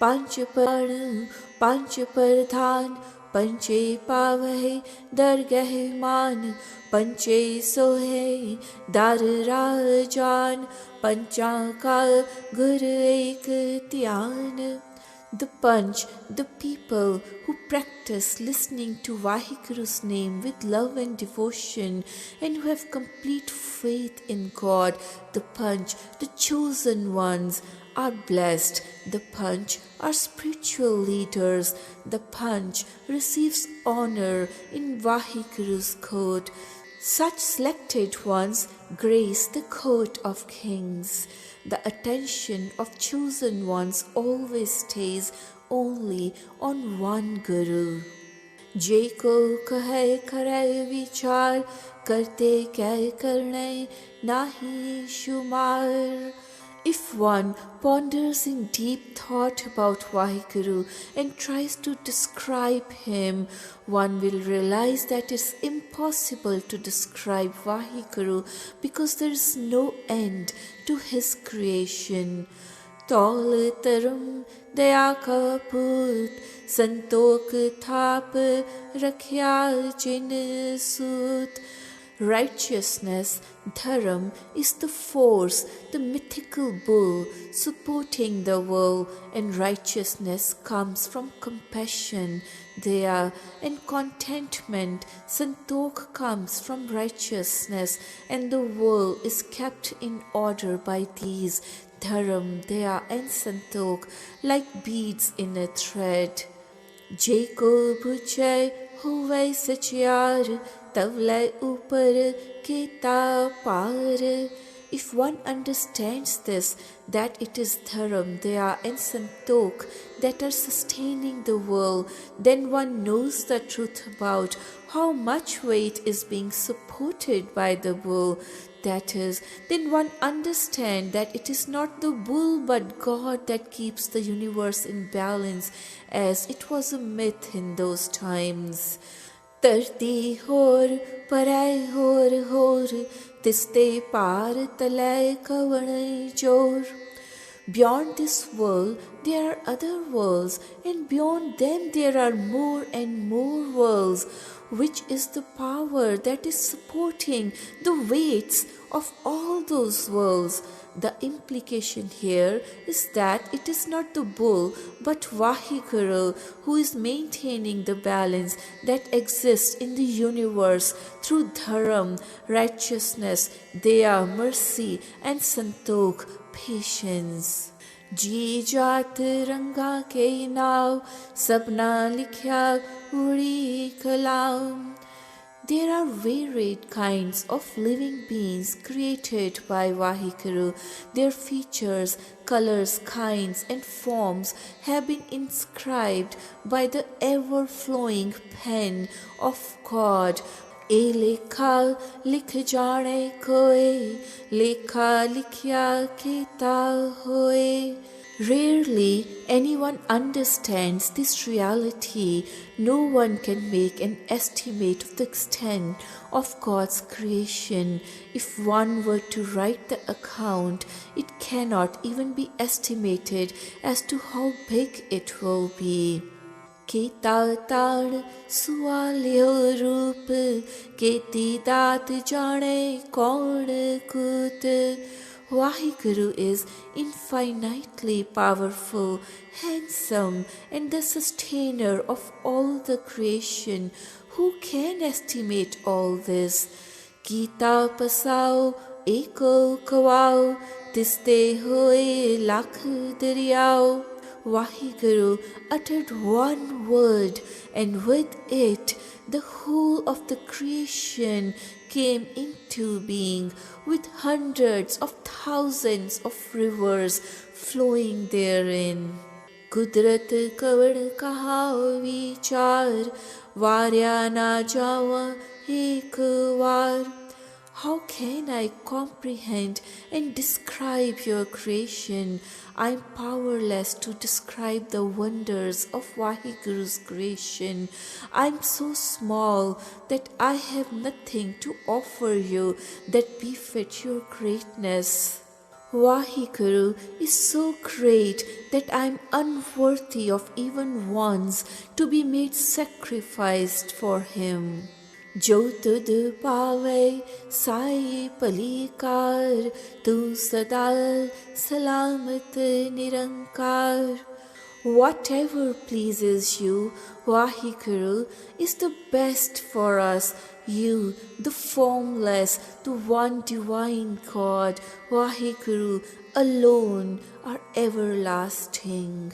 पांच पर्ण पांच प्रधान पंचे पावै दरगह मान पंचे सोहे दार राजान पंचा का गुर एक त्यान. The Panch, the people who practice listening to Vahiguru's name with love and devotion and who have complete faith in God, the Panch, the chosen ones, are blessed. The Panch are spiritual leaders. The Panch receives honor in Vahiguru's court. Such selected ones grace the court of kings. The attention of chosen ones always stays only on one Guru. जे को कहे करे विचार करते क्या करने नाही शुमार. If one ponders in deep thought about Vaheguru and tries to describe him, one will realize that it's impossible to describe Vaheguru because there is no end to his creation. Tol tarum daya ka put santok thap rakhya jin sut. Righteousness, Dharam, is the force, the mythical bull supporting the world, and righteousness comes from compassion, Daya, and contentment. Santokh comes from righteousness, and the world is kept in order by these, Dharam, Daya, and Santokh, like beads in a thread. Jeko bujai huwai sachiar tavlai upar kita par. If one understands this, that it is Dharam, Daya, and Santokh that are sustaining the world, then one knows the truth about how much weight is being supported by the bull. That is, then one understands that it is not the bull but God that keeps the universe in balance, as it was a myth in those times. धरती होर पराय होर होर तिस्ते पार तलय कवण जोर. Beyond this world there are other worlds, and beyond them there are more and more worlds. Which is the power that is supporting the weights of all those worlds? The implication here is that it is not the bull but Vaheguru who is maintaining the balance that exists in the universe through Dharam, righteousness, Daya, mercy, and Santokh, patience. जी जात रंगा के नाव सपना लिखा उड़ी कलाम. There are varied kinds of living beings created by Vaheguru. Their features, colors, kinds, and forms have been inscribed by the ever-flowing pen of God. ए लेखा लिख जाने कोए लेखा लिखिया कीता होए. Rarely anyone understands this reality. No one can make an estimate of the extent of God's creation. If one were to write the account, it cannot even be estimated as to how big it will be. केता ताड़ सुवाल्यो रूप केती दात जाने कौन कूत. Vaheguru is infinitely powerful, handsome, and the sustainer of all the creation. Who can estimate all this? Gita pasao eko kawao tiste hoye lakh daryao. Vaheguru uttered one word, and with it the whole of the creation came into being, with hundreds of thousands of rivers flowing therein. Kudrat kavan kaha vichar, varya na jawa ek var. How can I comprehend and describe your creation? I am powerless to describe the wonders of Vaheguru's creation. I am so small that I have nothing to offer you that befits your greatness. Vaheguru is so great that I am unworthy of even once to be made sacrificed for him. जो तुद पावे साई पलीकार, तू सदा सलामत निरंकार. Whatever pleases you, Vaheguru, is the best for us. You, the formless, the one divine God, Vaheguru, alone are everlasting.